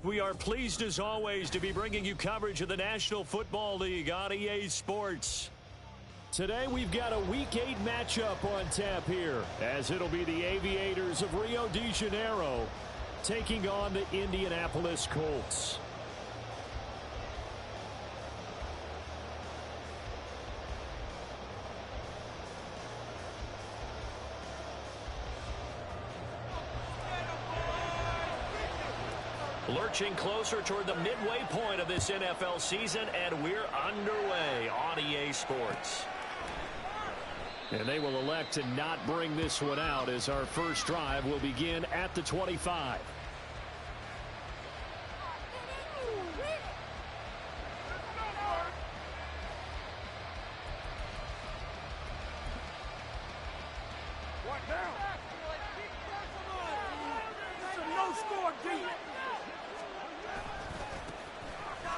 We are pleased as always to be bringing you coverage of the National Football League on EA Sports. Today we've got a Week 8 matchup on tap here, as it'll be the Aviators of Rio de Janeiro taking on the Indianapolis Colts. Lurching closer toward the midway point of this NFL season, and we're underway on EA Sports. And they will elect to not bring this one out as our first drive will begin at the 25.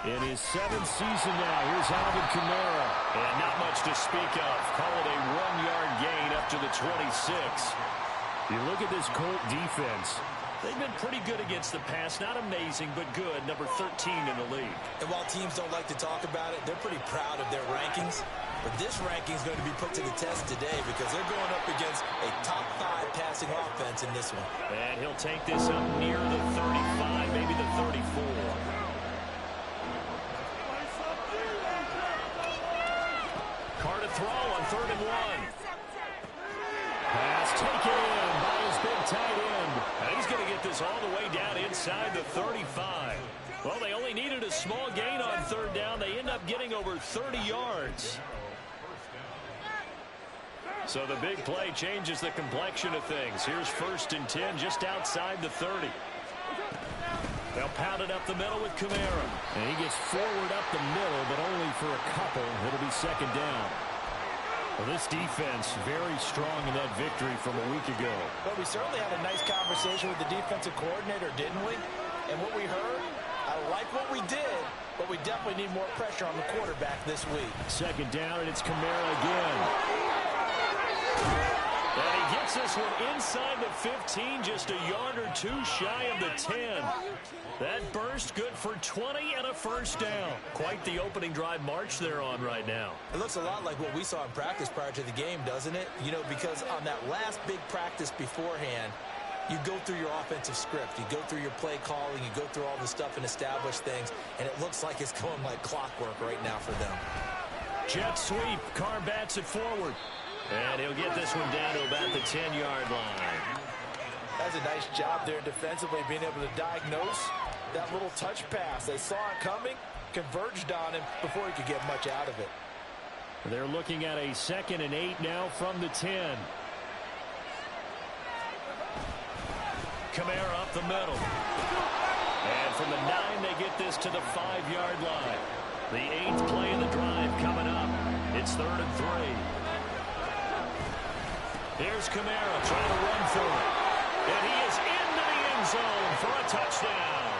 In his 7th season now, here's Alvin Kamara. And not much to speak of. Call it a 1-yard gain up to the 26. You look at this Colt defense. They've been pretty good against the pass. Not amazing, but good. Number 13 in the league. And while teams don't like to talk about it, they're pretty proud of their rankings. But this ranking is going to be put to the test today because they're going up against a top 5 passing offense in this one. And he'll take this up near the 35, maybe the 34. Carr to throw on 3rd and 1. Pass taken in by his big tight end. And he's going to get this all the way down inside the 35. Well, they only needed a small gain on 3rd down. They end up getting over 30 yards. So the big play changes the complexion of things. Here's 1st and 10 just outside the 30. They'll pound it up the middle with Kamara. And he gets forward up the middle, but only for a couple. It'll be 2nd down. Well, this defense very strong in that victory from a week ago. But we certainly had a nice conversation with the defensive coordinator, didn't we? And what we heard, I like what we did, but we definitely need more pressure on the quarterback this week. 2nd down, and it's Kamara again. And he gets this one inside the 15, just a yard or 2 shy of the 10. That burst good for 20 and a 1st down. Quite the opening drive march they're on right now. It looks a lot like what we saw in practice prior to the game, doesn't it? You know, because on that last big practice beforehand, you go through your offensive script. You go through your play calling. You go through all the stuff and establish things. And it looks like it's going like clockwork right now for them. Jet sweep. Carr bats it forward. And he'll get this one down to about the 10-yard line. That's a nice job there defensively, being able to diagnose that little touch pass. They saw it coming, converged on him before he could get much out of it. They're looking at a 2nd and 8 now from the 10. Kamara up the middle. And from the 9, they get this to the 5-yard line. The 8th play of the drive coming up. It's 3rd and 3. Here's Kamara trying to run for it. And he is into the end zone for a touchdown.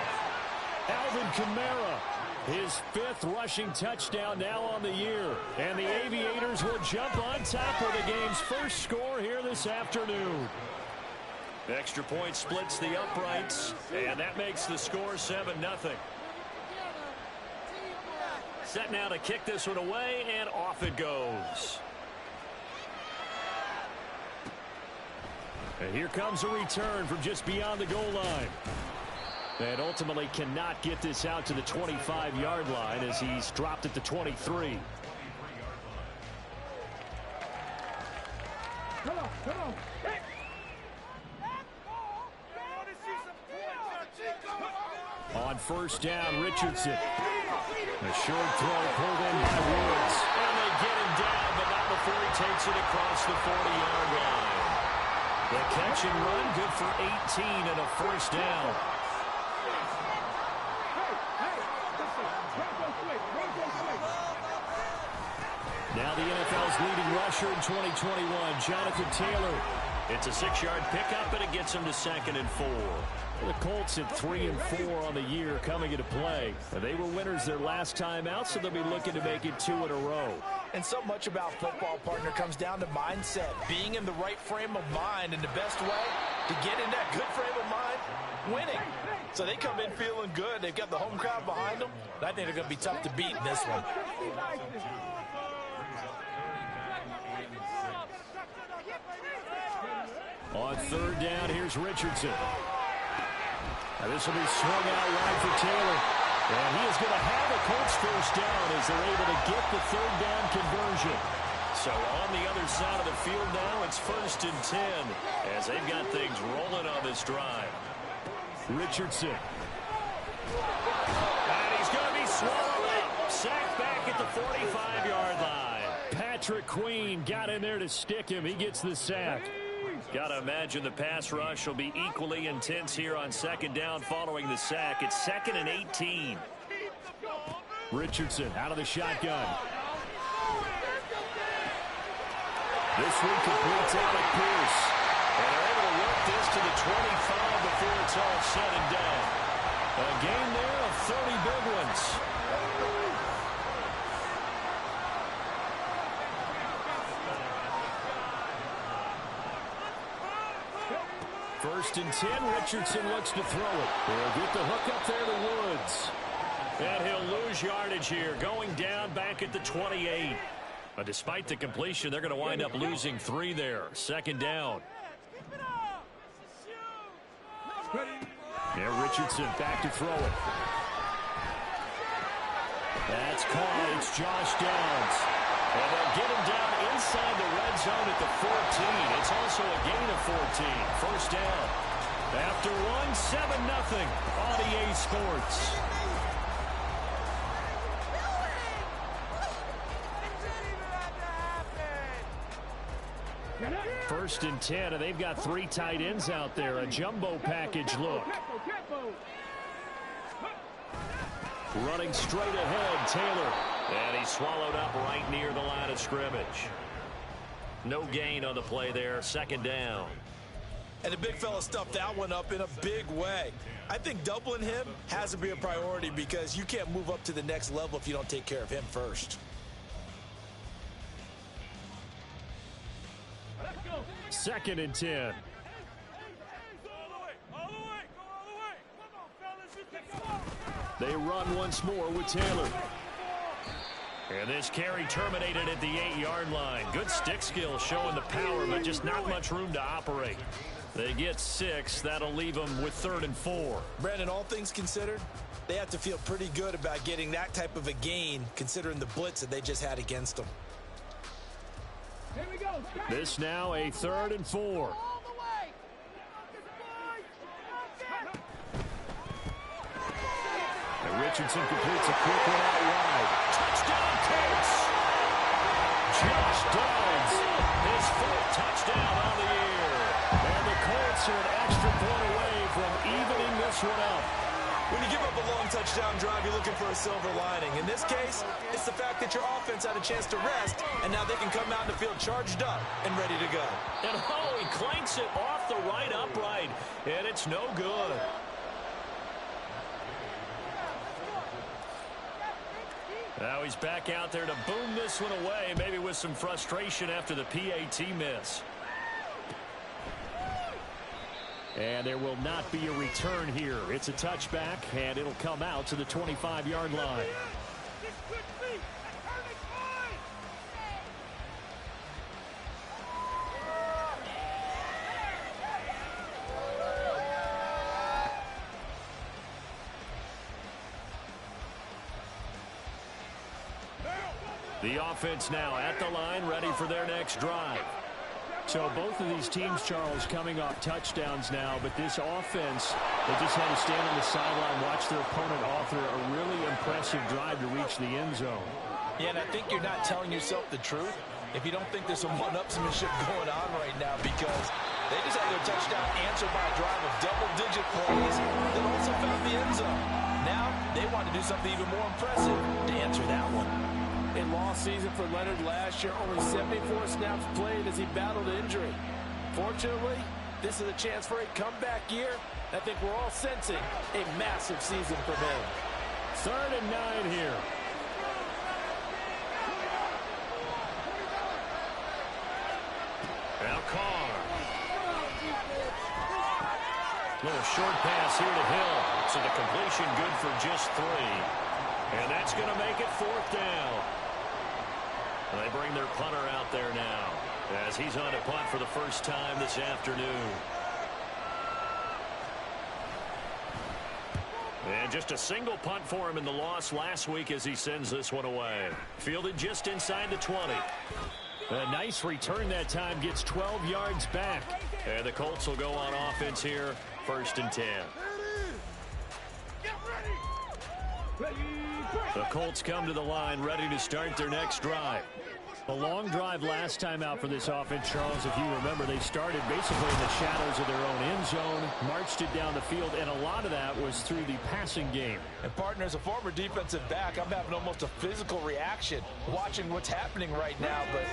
Alvin Kamara, his 5th rushing touchdown now on the year. And the Aviators will jump on top of the game's first score here this afternoon. Extra point splits the uprights, and that makes the score 7-0. Set now to kick this one away, and off it goes. And here comes a return from just beyond the goal line. And ultimately cannot get this out to the 25-yard line as he's dropped at the 23. Come on. On 1st down, Richardson. A short throw pulled in by Woods. And they get him down, but not before he takes it across the 40-yard line. The catch and run, good for 18 and a 1st down. Now the NFL's leading rusher in 2021, Jonathan Taylor. It's a 6-yard pickup, and it gets him to 2nd and 4. The Colts at 3 and 4 on the year coming into play. They were winners their last time out, so they'll be looking to make it 2 in a row. And so much about football, partner, comes down to mindset. Being in the right frame of mind, and the best way to get in that good frame of mind, winning. So they come in feeling good. They've got the home crowd behind them. I think they're going to be tough to beat in this one. On third down, here's Richardson. Now this will be swung out wide for Taylor. And he is going to have a Colts first down as they're able to get the third down conversion. So on the other side of the field now, it's 1st and 10 as they've got things rolling on this drive. Richardson. And he's going to be swallowed up. Sacked back at the 45-yard line. Patrick Queen got in there to stick him. He gets the sack. Got to imagine the pass rush will be equally intense here on 2nd down following the sack. It's 2nd and 18. Richardson out of the shotgun. This one completes Alec Pierce. And they're able to work this to the 25 before it's all said and done. A game there of 30 big ones. 1st and 10, Richardson looks to throw it. He'll get the hook up there to Woods. And he'll lose yardage here, going down back at the 28. But despite the completion, they're going to wind up losing 3 there. 2nd down. Yeah, Richardson back to throw it. That's caught. It's Josh Downs. And they'll get him down inside the red zone at the 14. It's also a gain of 14. 1st down. After 1, 7-0 on EA Sports. First and 10, and they've got 3 tight ends out there. A jumbo package look. Running straight ahead, Taylor. And he's swallowed up right near the line of scrimmage. No gain on the play there. 2nd down. And the big fella stuffed that one up in a big way. I think doubling him has to be a priority because you can't move up to the next level if you don't take care of him first. 2nd and 10. They run once more with Taylor. And this carry terminated at the 8-yard line. Good stick skill showing the power, but just not much room to operate. They get 6. That'll leave them with 3rd and 4. Brandon, all things considered, they have to feel pretty good about getting that type of a gain considering the blitz that they just had against them. This now a 3rd and 4. And Richardson completes a quick one out wide. Touchdown Colts! Josh Downs, his 4th touchdown on the year. And the Colts are an extra point away from evening this one up. When you give up a long touchdown drive, you're looking for a silver lining. In this case, it's the fact that your offense had a chance to rest, and now they can come out in the field charged up and ready to go. And he clanks it off the right upright, and it's no good. Now he's back out there to boom this one away, maybe with some frustration after the PAT miss. And there will not be a return here. It's a touchback, and it'll come out to the 25-yard line. The offense now at the line, ready for their next drive. So both of these teams, Charles, coming off touchdowns now, but this offense, they just had to stand on the sideline, watch their opponent author a really impressive drive to reach the end zone. Yeah, and I think you're not telling yourself the truth if you don't think there's some one-upsmanship going on right now, because they just had their touchdown answered by a drive of double-digit plays that also found the end zone. Now they want to do something even more impressive to answer that one. A lost season for Leonard last year, only 74 snaps played as he battled injury. Fortunately, this is a chance for a comeback year. I think we're all sensing a massive season from him. 3rd and 9 here. Little short pass here to Hill. So the completion good for just 3. And that's going to make it 4th down. They bring their punter out there now as he's on to punt for the first time this afternoon. And just a single punt for him in the loss last week as he sends this one away. Fielded just inside the 20. A nice return that time, gets 12 yards back. And the Colts will go on offense here, 1st and 10. The Colts come to the line ready to start their next drive. A long drive last time out for this offense, Charles. If you remember, they started basically in the shadows of their own end zone, marched it down the field, and a lot of that was through the passing game. And partner, as a former defensive back, I'm having almost a physical reaction watching what's happening right now. But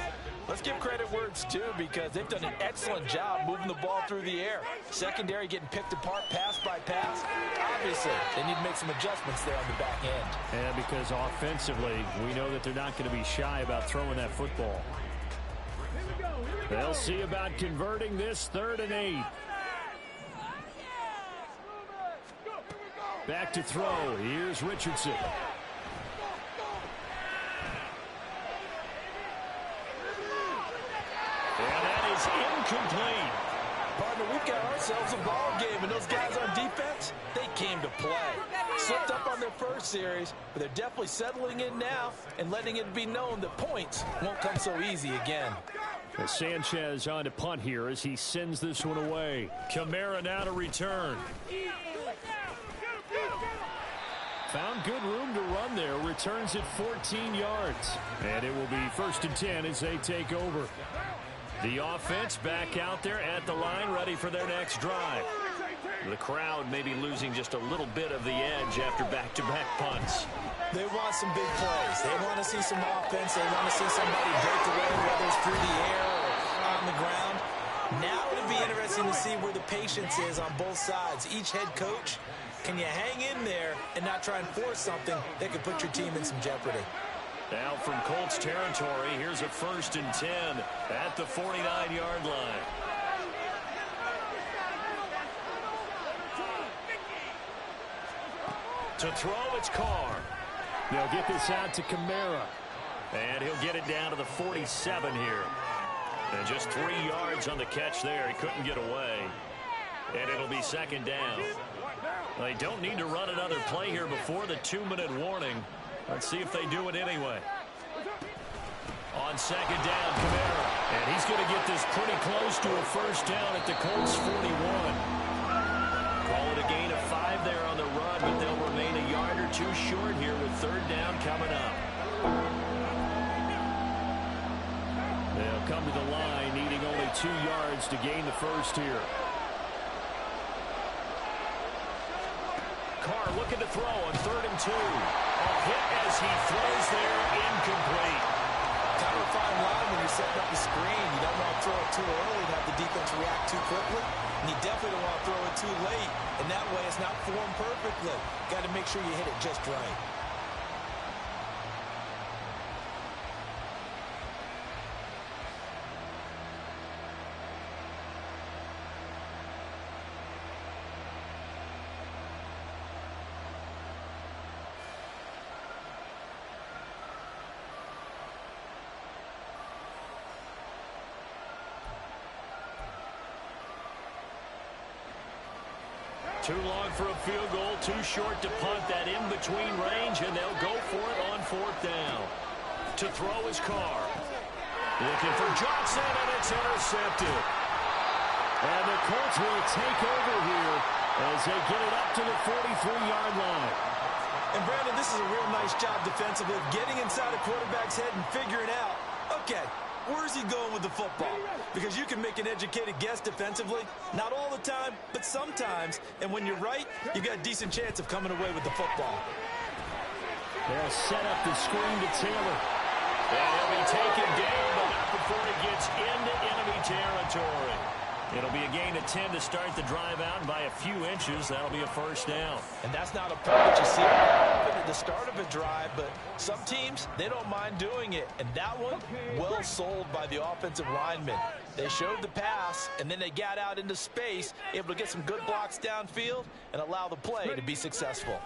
let's give credit where it's due, because they've done an excellent job moving the ball through the air. Secondary getting picked apart pass by pass. Obviously, they need to make some adjustments there on the back end. And because offensively, we know that they're not going to be shy about throwing that football. They'll see about converting this 3rd and 8. Back to throw. Here's Richardson. And that is incomplete. Partner, we've got ourselves a ball game, and those guys on defense, they came to play. Slipped up on their first series, but they're definitely settling in now and letting it be known that points won't come so easy again. Sanchez on to punt here as he sends this one away. Kamara now to return. Found good room to run there. Returns it 14 yards. And it will be 1st and 10 as they take over. The offense back out there at the line, ready for their next drive. The crowd may be losing just a little bit of the edge after back-to-back punts. They want some big plays. They want to see some offense. They want to see somebody break away, whether it's through the air or on the ground. Now it'll be interesting to see where the patience is on both sides. Each head coach, can you hang in there and not try and force something that could put your team in some jeopardy? Now from Colts territory, here's a 1st and 10 at the 49-yard line. To throw, it's Carr. They'll get this out to Kamara. And he'll get it down to the 47 here. And just 3 yards on the catch there. He couldn't get away. And it'll be 2nd down. They don't need to run another play here before the 2-minute warning. Let's see if they do it anyway. On 2nd down, Kamara. And he's going to get this pretty close to a 1st down at the Colts 41. Call it a gain of 5 there on the run, but they'll remain a yard or 2 short here with 3rd down coming up. They'll come to the line, needing only 2 yards to gain the 1st here. Carr looking to throw on 3rd and 2. A hit as he throws there, incomplete. Kind of a fine line when you're setting up the screen. You don't want to throw it too early and have the defense react too quickly. And you definitely don't want to throw it too late. And that way it's not formed perfectly. Got to make sure you hit it just right. Too long for a field goal, too short to punt that in-between range, and they'll go for it on 4th down. To throw is Carr. Looking for Johnson, and it's intercepted. And the Colts will take over here as they get it up to the 43-yard line. And Brandon, this is a real nice job defensively, getting inside a quarterback's head and figuring out, okay, where's he going with the football? Because you can make an educated guess defensively. Not all the time, but sometimes. And when you're right, you've got a decent chance of coming away with the football. They'll set up the screen to Taylor. And he'll be taken down, but not before he gets into enemy territory. It'll be a gain of 10 to start the drive out, and by a few inches, that'll be a 1st down. And that's not a play that you see at the start of a drive, but some teams, they don't mind doing it. And that one, well sold by the offensive lineman. They showed the pass, and then they got out into space, able to get some good blocks downfield and allow the play to be successful.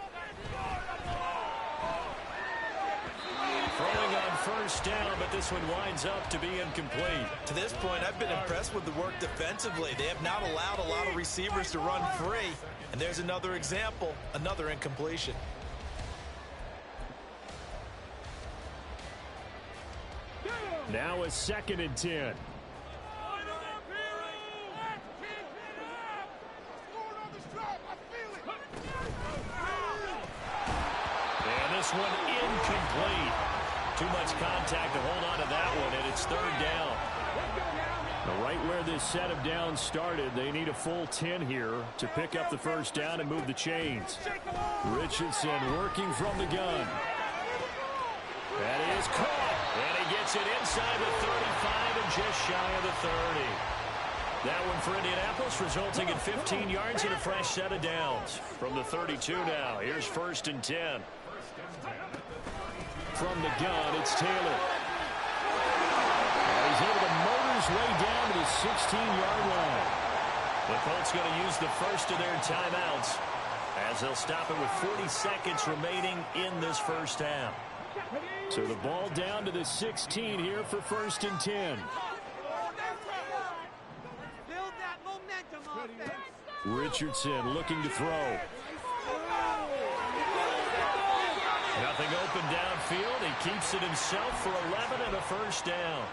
Throwing on first down, but this one winds up to be incomplete. To this point, I've been impressed with the work defensively. They have not allowed a lot of receivers to run free. And there's another example, another incompletion. Now a 2nd and 10. And this one incomplete. Too much contact to hold on to that one, and it's 3rd down. Now, right where this set of downs started, they need a full 10 here to pick up the first down and move the chains. Richardson working from the gun. That is caught, and he gets it inside the 35 and just shy of the 30. That one for Indianapolis, resulting in 15 yards and a fresh set of downs. From the 32 now, here's 1st and 10. From the gun, it's Taylor. And he's able to motor his way down to the 16-yard line. The Colts going to use the first of their timeouts as they'll stop it with 40 seconds remaining in this first half. So the ball down to the 16 here for 1st and 10. Build that momentum offense. Richardson looking to throw. Nothing open downfield. He keeps it himself for 11 and a first down.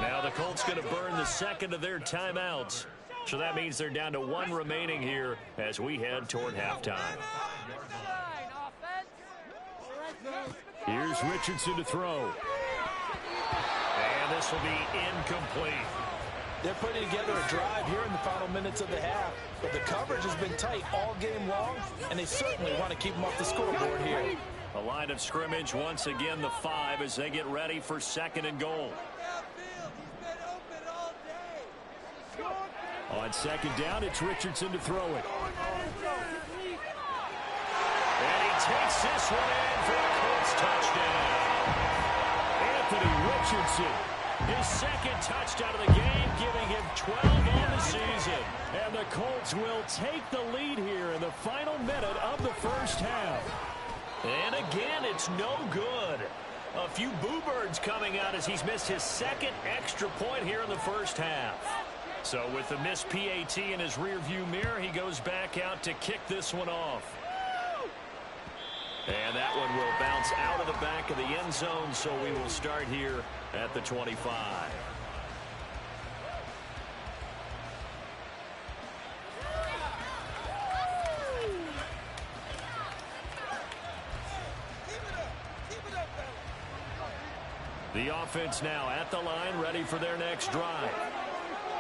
Now the Colts going to burn the 2nd of their timeouts. So that means they're down to 1 remaining here as we head toward halftime. Here's Richardson to throw. And this will be incomplete. They're putting together a drive here in the final minutes of the half. But the coverage has been tight all game long, and they certainly want to keep them off the scoreboard here. A line of scrimmage, once again the 5 as they get ready for 2nd and goal. On 2nd down, it's Richardson to throw it. And he takes this one in for a Colts touchdown. Anthony Richardson, his 2nd touchdown of the game, giving him 12 on the season. And the Colts will take the lead here in the final minute of the first half. And again, it's no good. A few boo birds coming out as he's missed his 2nd extra point here in the first half. So with the missed PAT in his rearview mirror, he goes back out to kick this one off. And that one will bounce out of the back of the end zone, so we will start here at the 25. The offense now at the line, ready for their next drive.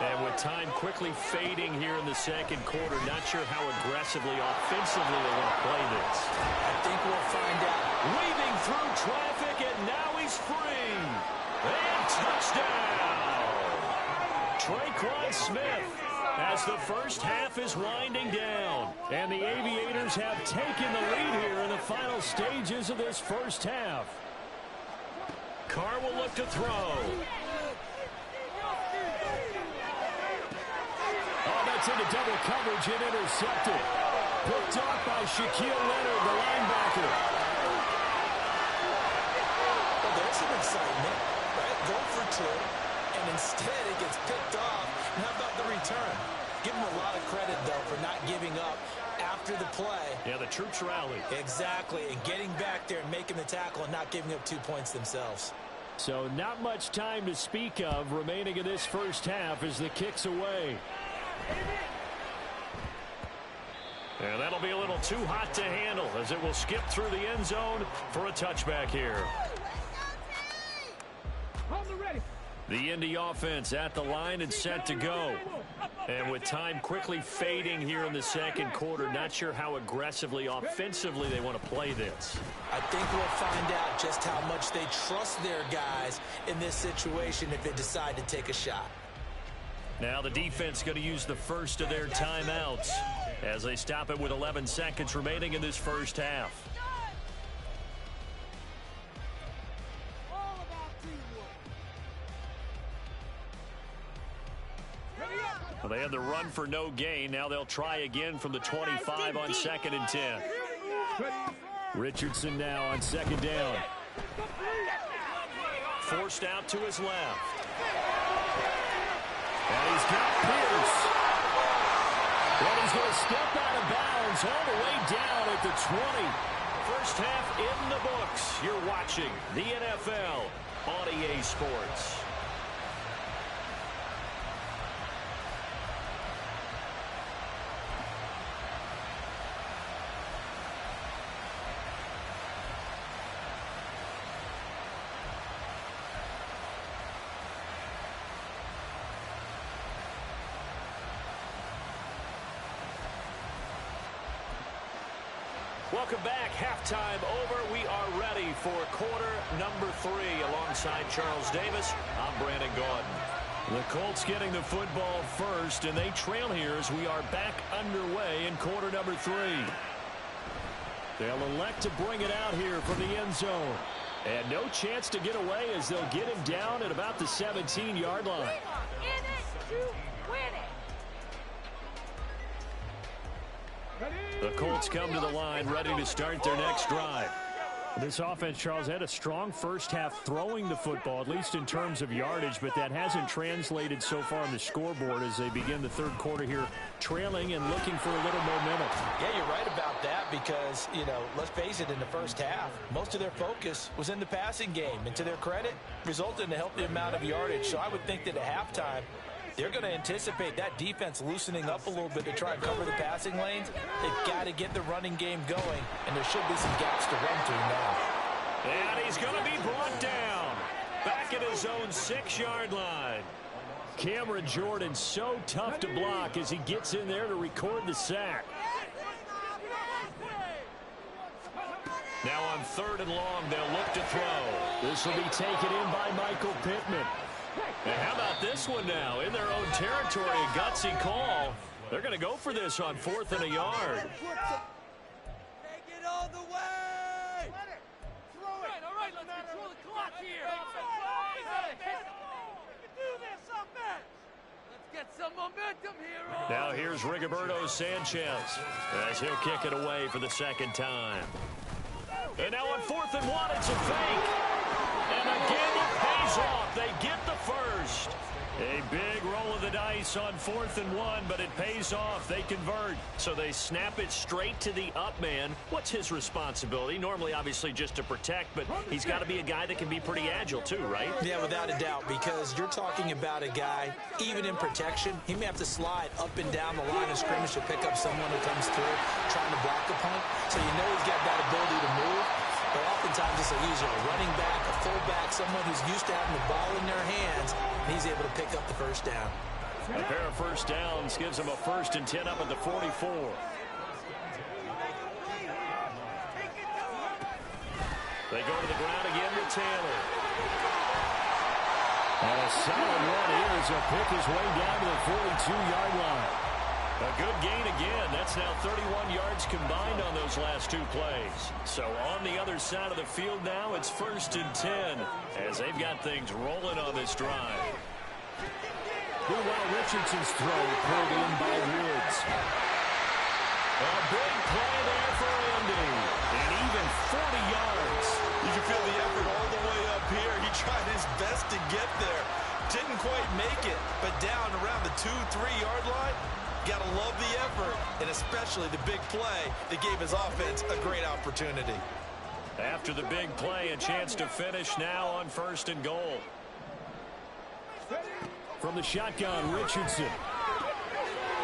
And with time quickly fading here in the 2nd quarter, not sure how aggressively, offensively they want to play this. I think we'll find out. Weaving through traffic, and now he's free. And touchdown! Traquan Smith as the first half is winding down. And the Aviators have taken the lead here in the final stages of this first half. Carr will look to throw. Oh, that's into double coverage and intercepted. Picked off by Shaquille Leonard, the linebacker. Well, there's some excitement, right? Go for 2, and instead it gets picked off. And how about the return? Give him a lot of credit, though, for not giving up after the play. Yeah, the troops rallied. Exactly, and getting back there and making the tackle and not giving up 2 points themselves. So not much time to speak of remaining in this first half as the kick's away. And that'll be a little too hot to handle as it will skip through the end zone for a touchback here. The Indy offense at the line and set to go. And with time quickly fading here in the 2nd quarter, not sure how aggressively, offensively they want to play this. I think we'll find out just how much they trust their guys in this situation if they decide to take a shot. Now the defense going to use the first of their timeouts as they stop it with 11 seconds remaining in this first half. They had the run for no gain. Now they'll try again from the 25 on 2nd and 10. Richardson now on 2nd down. Forced out to his left. And he's got Pierce. Well, he's going to step out of bounds all the way down at the 20. First half in the books. You're watching the NFL on EA Sports. Welcome back. Halftime over. We are ready for quarter number 3 alongside Charles Davis. I'm Brandon Gaudin. The Colts getting the football first, and they trail here as we are back underway in quarter number 3. They'll elect to bring it out here from the end zone. And no chance to get away as they'll get him down at about the 17-yard line. In it to win it. The Colts come to the line ready to start their next drive. This offense, Charles, had a strong first half throwing the football, at least in terms of yardage, but that hasn't translated so far on the scoreboard as they begin the third quarter here, trailing and looking for a little momentum. Yeah, you're right about that because, let's face it, in the first half, most of their focus was in the passing game. And to their credit, resulted in a healthy amount of yardage. So I would think that at halftime, they're going to anticipate that defense loosening up a little bit to try and cover the passing lanes. They've got to get the running game going, and there should be some gaps to run to now. And he's going to be brought down. Back at his own 6-yard line. Cameron Jordan so tough to block as he gets in there to record the sack. Now on 3rd and long, they'll look to throw. This will be taken in by Michael Pittman. And how about this one now? In their own territory, a gutsy call. They're going to go for this on 4th and a yard. Take it all the way. Throw it. All right, let's control the clock here. We can do this offense. Let's get some momentum here. Now here's Rigoberto Sanchez as he'll kick it away for the 2nd time. And now on 4th and 1, it's a fake. And again, it pays off. They get the first. A big roll of the dice on 4th and 1, but it pays off. They convert. So they snap it straight to the up man. What's his responsibility? Normally, obviously, just to protect, but he's got to be a guy that can be pretty agile too, right? Yeah, without a doubt, because you're talking about a guy, even in protection, he may have to slide up and down the line of scrimmage to pick up someone who comes through trying to block a punt. So you know he's got that ability to move. But oftentimes it's usually a running back, a fullback, someone who's used to having the ball in their hands, and he's able to pick up the first down. A pair of first downs gives them a 1st and 10 up at the 44. They go to the ground again with Taylor. And a solid run here as he'll pick his way down to the 42-yard line. A good gain again. That's now 31 yards combined on those last 2 plays. So on the other side of the field now, it's 1st and 10 as they've got things rolling on this drive. Meanwhile, Richardson's throw pulled in by Woods. A big play there for Andy. And even 40 yards. You can feel the effort all the way up here. He tried his best to get there. Didn't quite make it, but down around the 2-3-yard line, got to love the effort, and especially the big play that gave his offense a great opportunity. After the big play, a chance to finish now on 1st and goal. From the shotgun, Richardson.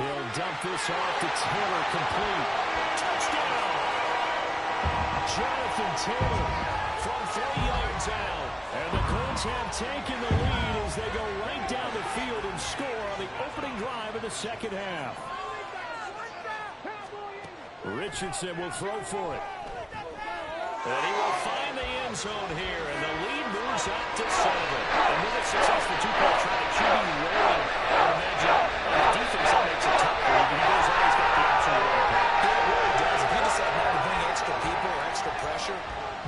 He'll dump this off to Taylor, complete. Touchdown! Jonathan Taylor from 3 yards out. And the Colts have taken the lead as they go right down the field and score on the opening drive of the 2nd half. Richardson will throw for it. And he will find the end zone here, and the lead moves up to 7. And with a successful 2-point try, it should be rolling. I would imagine on the defense, that makes it tough for you, but he goes on, he's got the option to run. It really does. If you decide not to bring extra people or extra pressure,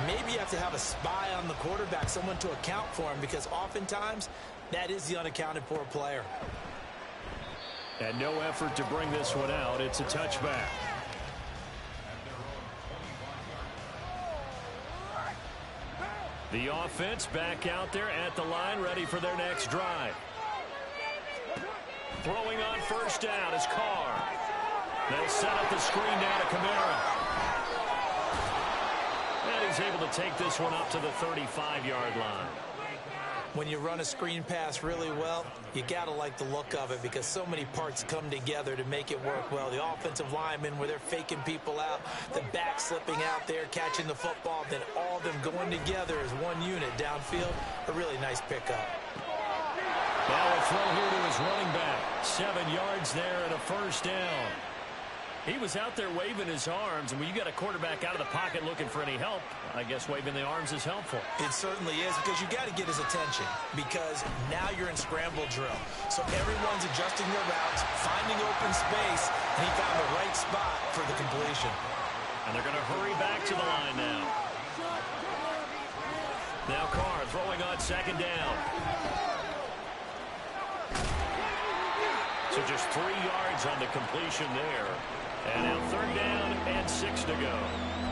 maybe you have to have a spy on the quarterback, someone to account for him, because oftentimes that is the unaccounted for player. And no effort to bring this one out. It's a touchback. The offense back out there at the line, ready for their next drive. Throwing on first down is Carr. They'll set up the screen down to Kamara. And he's able to take this one up to the 35-yard line. When you run a screen pass really well, you got to like the look of it because so many parts come together to make it work well. The offensive linemen, where they're faking people out, the back slipping out there, catching the football, then all of them going together as one unit downfield. A really nice pickup. Now a throw here to his running back. 7 yards there and a first down. He was out there waving his arms, and when you got a quarterback out of the pocket looking for any help, I guess waving the arms is helpful. It certainly is, because you got to get his attention, because now you're in scramble drill. So everyone's adjusting their routes, finding open space, and he found the right spot for the completion. And they're going to hurry back to the line now. Now Carr throwing on second down. So just 3 yards on the completion there. And now third down and 6 to go.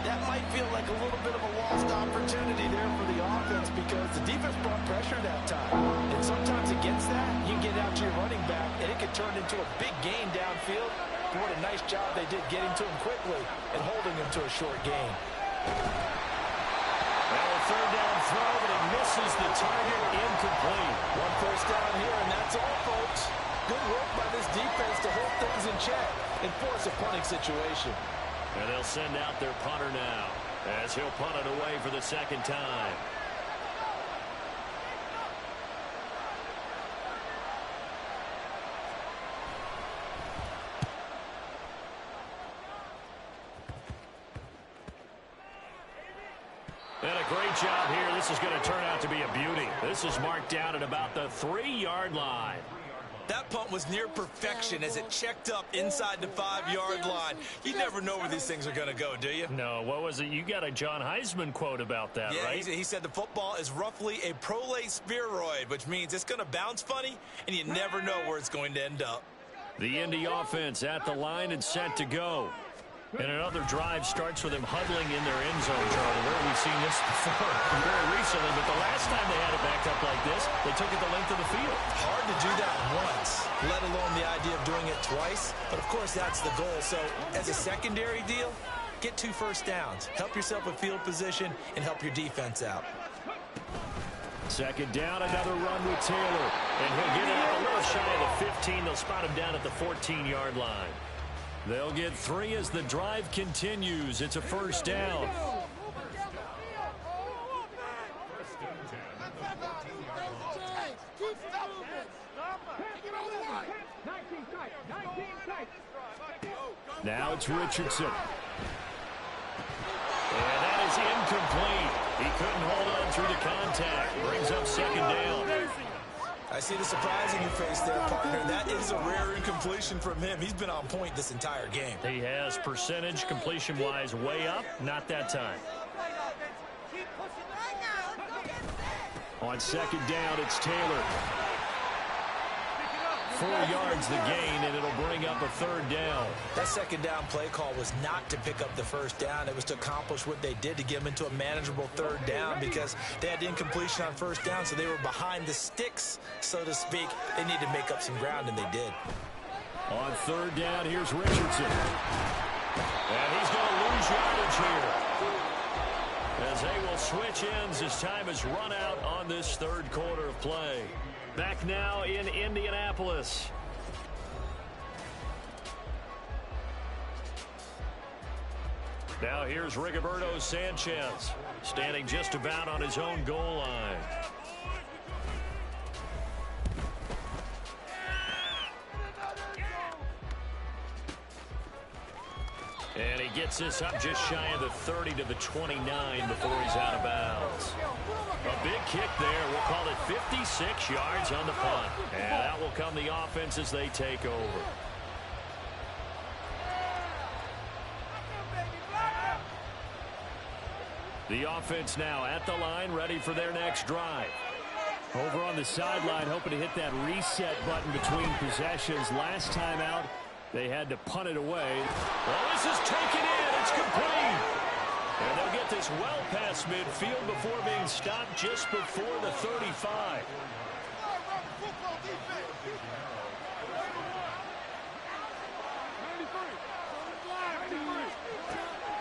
That might feel like a little bit of a lost opportunity there for the offense because the defense brought pressure that time. And sometimes against that, you can get out to your running back, and it could turn into a big gain downfield. But what a nice job they did getting to him quickly and holding him to a short gain. Now a third down throw, but it misses the target, incomplete. One first down here, and that's all, folks. Good work by this defense to hold things in check and force a punting situation. And they'll send out their punter now as he'll punt it away for the second time. And a great job here. This is going to turn out to be a beauty. This is marked down at about the 3-yard line. That punt was near perfection as it checked up inside the 5-yard line. You never know where these things are going to go, do you? No, what was it? You got a John Heisman quote about that, yeah, right? He said the football is roughly a prolate spheroid, which means it's going to bounce funny, and you never know where it's going to end up. The Indy offense at the line and set to go. And another drive starts with them huddling in their end zone, Charlie. Where have we seen this before? Very recently, but the last time they had it backed up like this, they took it the length of the field. Hard to do that once, let alone the idea of doing it twice. But, of course, that's the goal. So, as a secondary deal, get 2 first downs. Help yourself with field position and help your defense out. Second down, another run with Taylor. And he'll get it up a little shy of the 15. They'll spot him down at the 14-yard line. They'll get 3 as the drive continues. It's a first down. Now it's Richardson. And that is incomplete. He couldn't hold on through the contact. Brings up second down. I see the surprise in your face there, partner. That is a rare incompletion from him. He's been on point this entire game. He has percentage completion-wise way up. Not that time. On second down, it's Taylor. 4 yards the gain, and it'll bring up a third down. That second down play call was not to pick up the first down. It was to accomplish what they did to get them into a manageable third down because they had incompletion on first down, so they were behind the sticks, so to speak. They needed to make up some ground, and they did. On third down, here's Richardson. And he's going to lose yardage here, as they will switch ends as time has run out on this third quarter of play. Back now in Indianapolis. Now here's Rigoberto Sanchez, standing just about on his own goal line. And he gets this up just shy of the 30 to the 29 before he's out of bounds. A big kick there. We'll call it 56 yards on the punt. And out will come the offense as they take over. The offense now at the line, ready for their next drive. Over on the sideline, hoping to hit that reset button between possessions. Last time out, they had to punt it away. Well, this is taken in. It's complete. And they'll get this well past midfield before being stopped just before the 35.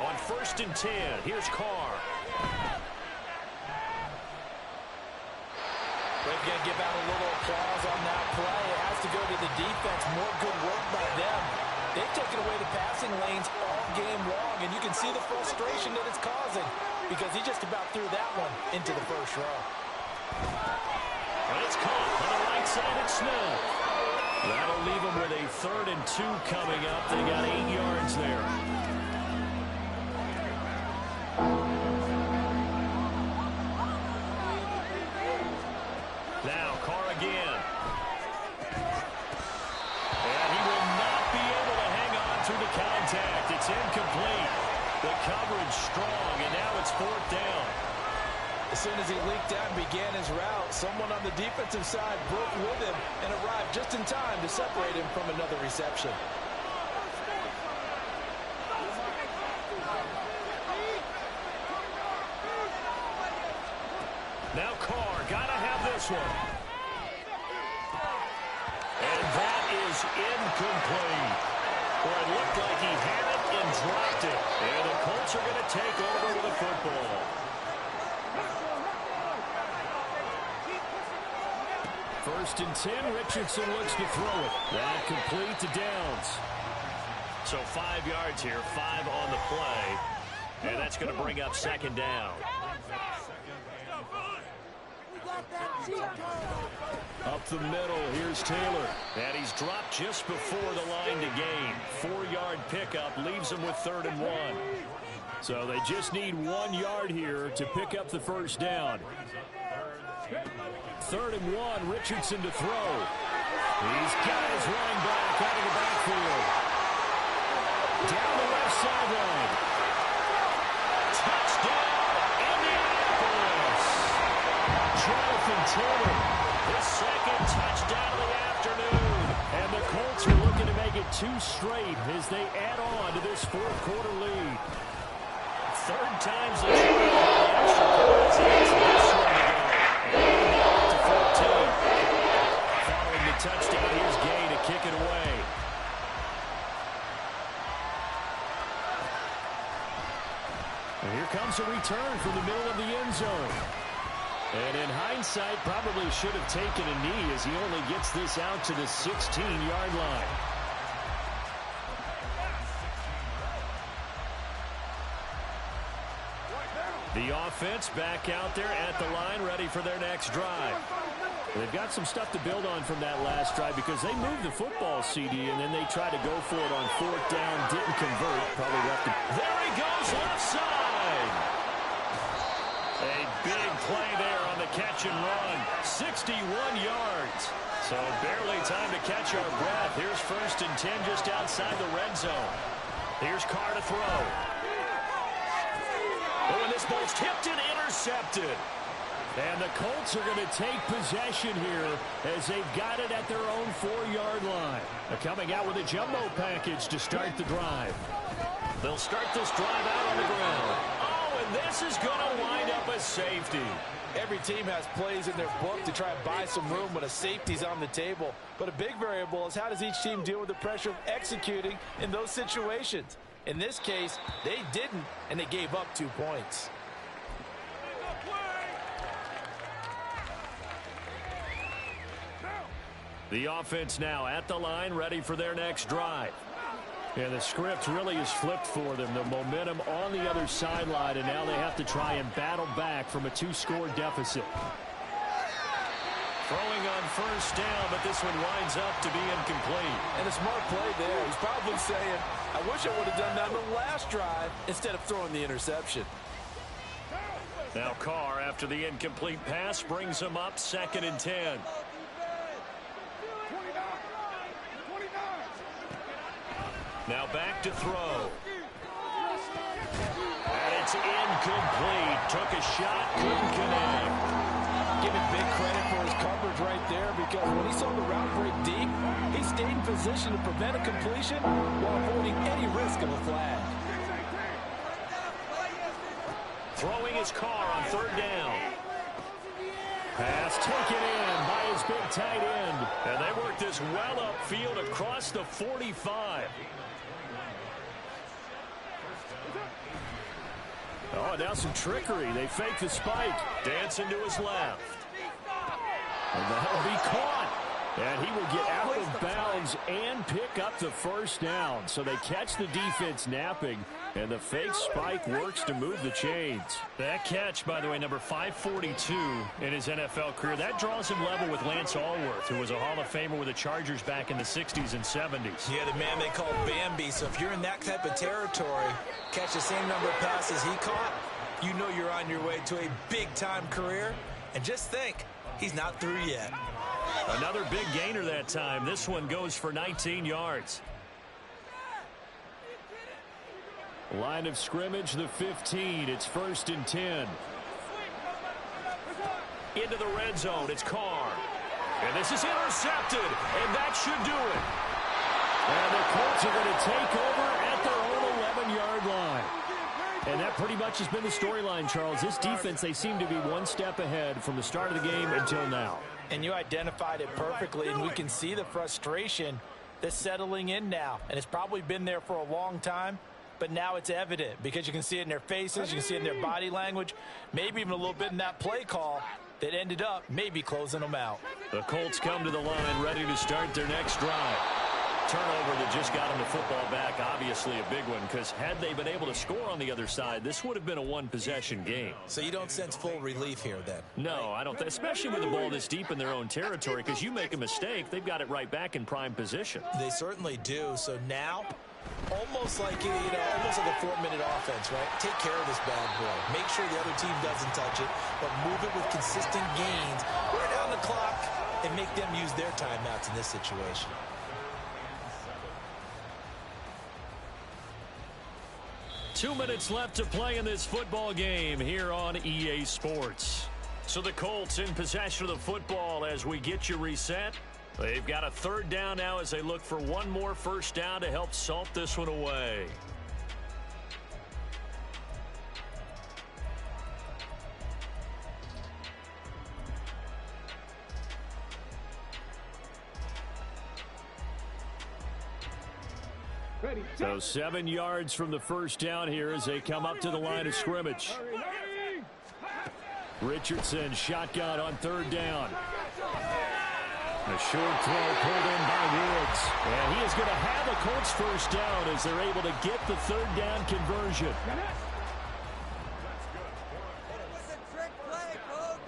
On 1st and 10, here's Carr. They're going to give out a little applause on that play. It has to go to the defense. More good work by them. They've taken away the passing lanes all game long, and you can see the frustration that it's causing because he just about threw that one into the first row. And it's caught on the right side at Smith. That'll leave them with a 3rd and 2 coming up. They got 8 yards there. Now Carr again. And he will not be able to hang on through the contact. It's incomplete. The coverage strong, and now it's 4th down. As soon as he leaked out and began his route, someone on the defensive side broke with him and arrived just in time to separate him from another reception. Now Carr, gotta have this one. And that is incomplete. Well, it looked like he had it and dropped it. And the Colts are going to take over with the football. First and 10, Richardson looks to throw it. That complete to Downs. So 5 yards here, 5 on the play. And that's going to bring up 2nd down. Up the middle, here's Taylor. And he's dropped just before the line to gain. 4-yard pickup leaves him with 3rd and 1. So they just need 1 yard here to pick up the first down. 3rd and 1, Richardson to throw. He's got his running back out of the backfield. Down the left sideline. Touchdown, Indianapolis. Jonathan Taylor, his 2nd touchdown of the afternoon. And the Colts are looking to make it 2 straight as they add on to this 4th quarter lead. 3rd time's the charm on the extra points. It's this one to go. And up to 14. Following the touchdown, here's Gay to kick it away. And here comes a return from the middle of the end zone. And in hindsight, probably should have taken a knee as he only gets this out to the 16-yard line. The offense back out there at the line, ready for their next drive. They've got some stuff to build on from that last drive because they moved the football, CD, and then they tried to go for it on 4th down, didn't convert, probably left it. There he goes, left side. A big play there on the catch and run, 61 yards. So barely time to catch our breath. Here's 1st and 10 just outside the red zone. Here's Carr to throw. Oh, and this ball's tipped and intercepted. And the Colts are going to take possession here as they've got it at their own 4-yard line. They're coming out with a jumbo package to start the drive. They'll start this drive out on the ground. Oh, and this is going to wind up a safety. Every team has plays in their book to try and buy some room when a safety's on the table. But a big variable is how does each team deal with the pressure of executing in those situations. In this case, they didn't, and they gave up 2 points. The offense now at the line, ready for their next drive. And the script really is flipped for them. The momentum on the other sideline, and now they have to try and battle back from a 2-score deficit. Throwing on 1st down, but this one winds up to be incomplete. And a smart play there. He's probably saying, I wish I would have done that on the last drive instead of throwing the interception. Now Carr, after the incomplete pass, brings him up 2nd and 10. Now back to throw. And it's incomplete. Took a shot, couldn't connect. give him big credit for his coverage right there, because when he saw the route break deep, he stayed in position to prevent a completion while avoiding any risk of a flag. Throwing his car on third down. Pass taken in by his big tight end. And they work this well upfield across the 45. Oh, now some trickery. They fake the spike. Dancing to his left. And that'll be caught. And he will get out of bounds and pick up the first down. So they catch the defense napping, and the fake spike works to move the chains. That catch, by the way, number 542 in his NFL career, that draws him level with Lance Allworth, who was a Hall of Famer with the Chargers back in the 60s and 70s. Yeah, the man they call Bambi. So if you're in that type of territory, catch the same number of passes he caught, you know you're on your way to a big-time career. And just think, he's not through yet. Another big gainer that time. This one goes for 19 yards. Line of scrimmage, the 15. It's 1st and 10. Into the red zone. It's Carr. And this is intercepted. And that should do it. And the Colts are going to take over at their own 11-yard line. And that pretty much has been the storyline, Charles. This defense, they seem to be one step ahead from the start of the game until now. And you identified it perfectly, and we can see the frustration that's settling in now. And it's probably been there for a long time, but now it's evident because you can see it in their faces, you can see it in their body language, maybe even a little bit in that play call that ended up maybe closing them out. The Colts come to the line ready to start their next drive. Turnover that just got them the football back, obviously a big one, because had they been able to score on the other side, this would have been a one-possession game. So you don't sense full relief here then? No, I don't think, especially with the ball this deep in their own territory, because you make a mistake, they've got it right back in prime position. They certainly do. So now, almost like almost like a 4-minute offense, right? Take care of this bad boy. Make sure the other team doesn't touch it, but move it with consistent gains. Wear down the clock and make them use their timeouts in this situation. Two minutes left to play in this football game here on EA Sports. So the Colts in possession of the football as we get you reset. They've got a third down now as they look for one more first down to help salt this one away. So 7 yards from the first down here as they come up to the line of scrimmage. Richardson shotgun on third down. A short throw pulled in by Woods. And he is going to have a Colts first down as they're able to get the third down conversion. What's a trick play, coach?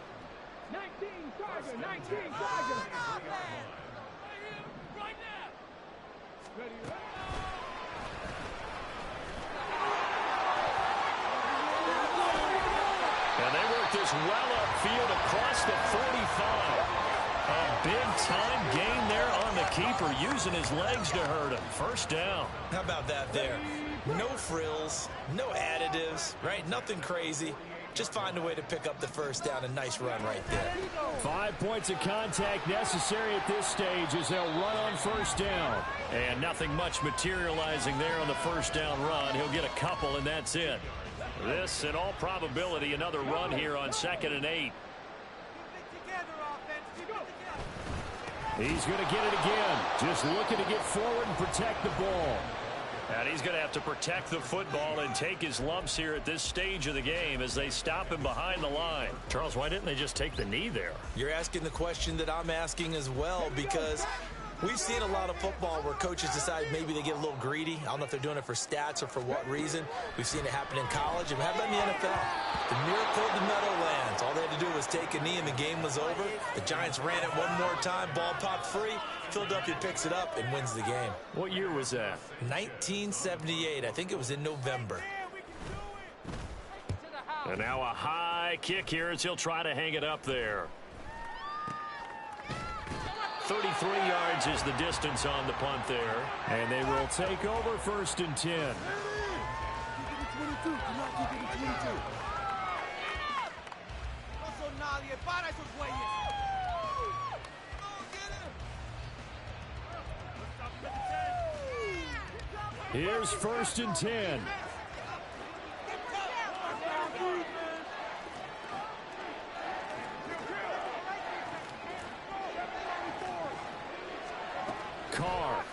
19 target, 19 target. Right now. Ready. And they work this well upfield across the 45. A big-time gain there on the keeper, using his legs to hurt him. First down. How about that there? No frills, no additives, right? Nothing crazy. Just find a way to pick up the first down. A nice run right there. 5 points of contact necessary at this stage as they'll run on first down. And nothing much materializing there on the first down run. He'll get a couple, and that's it. This, in all probability, another run here on 2nd and 8. He's going to get it again. Just looking to get forward and protect the ball. And he's going to have to protect the football and take his lumps here at this stage of the game as they stop him behind the line. Charles, why didn't they just take the knee there? You're asking the question that I'm asking as well, because we've seen a lot of football where coaches decide maybe they get a little greedy. I don't know if they're doing it for stats or for what reason. We've seen it happen in college. And how about in the NFL? The miracle of the Meadowlands. All they had to do was take a knee and the game was over. The Giants ran it one more time. Ball popped free. Philadelphia picks it up and wins the game. What year was that? 1978. I think it was in November. And now a high kick here as he'll try to hang it up there. 33 yards is the distance on the punt there. And they will take over 1st and 10. nadie. Para esos güeyes. Here's 1st and 10. Carr.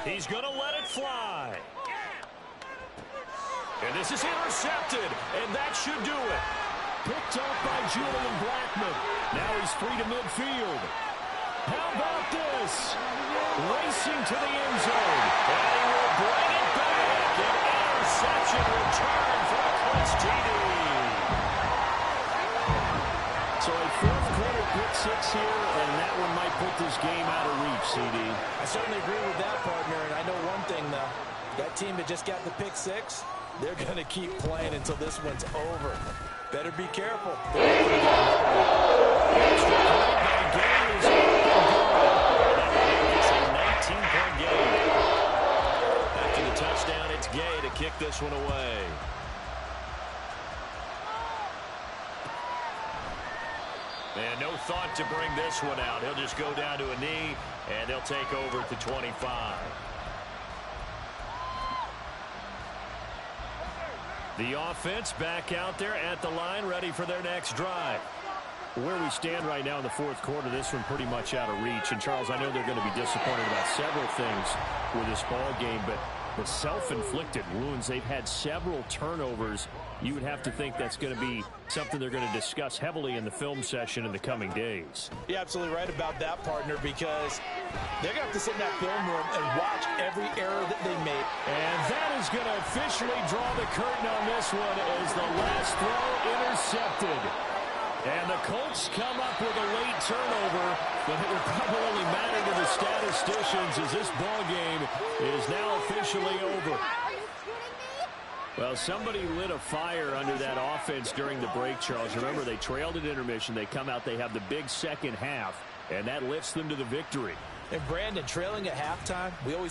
He's going to let it fly. And this is intercepted, and that should do it. Picked up by Julian Blackmon. Now he's free to midfield. How about this? Racing to the end zone. And he will bring it back. An interception return for a Colts TD. So a 4th quarter pick 6 here, and that one might put this game out of reach, CD. I certainly agree with that, partner, and I know one thing, though. That team that just got the pick 6, they're going to keep playing until this one's over. Better be careful. It's a 19-point game. After the touchdown, it's Gay to kick this one away. And no thought to bring this one out. He'll just go down to a knee, and they'll take over at the 25. The offense back out there at the line, ready for their next drive. Where we stand right now in the 4th quarter, this one pretty much out of reach. And, Charles, I know they're going to be disappointed about several things with this ball game, but the self-inflicted wounds, they've had several turnovers. You would have to think that's going to be something they're going to discuss heavily in the film session in the coming days. You're absolutely right about that, partner, because they're going to have to sit in that film room and watch every error that they make. And that is going to officially draw the curtain on this one as the last throw intercepted. And the Colts come up with a late turnover, but it will probably only matter to the statisticians as this ball game is now officially over. Well, somebody lit a fire under that offense during the break, Charles. Remember, they trailed at intermission. They come out, they have the big second half, and that lifts them to the victory. And, Brandon, trailing at halftime, we always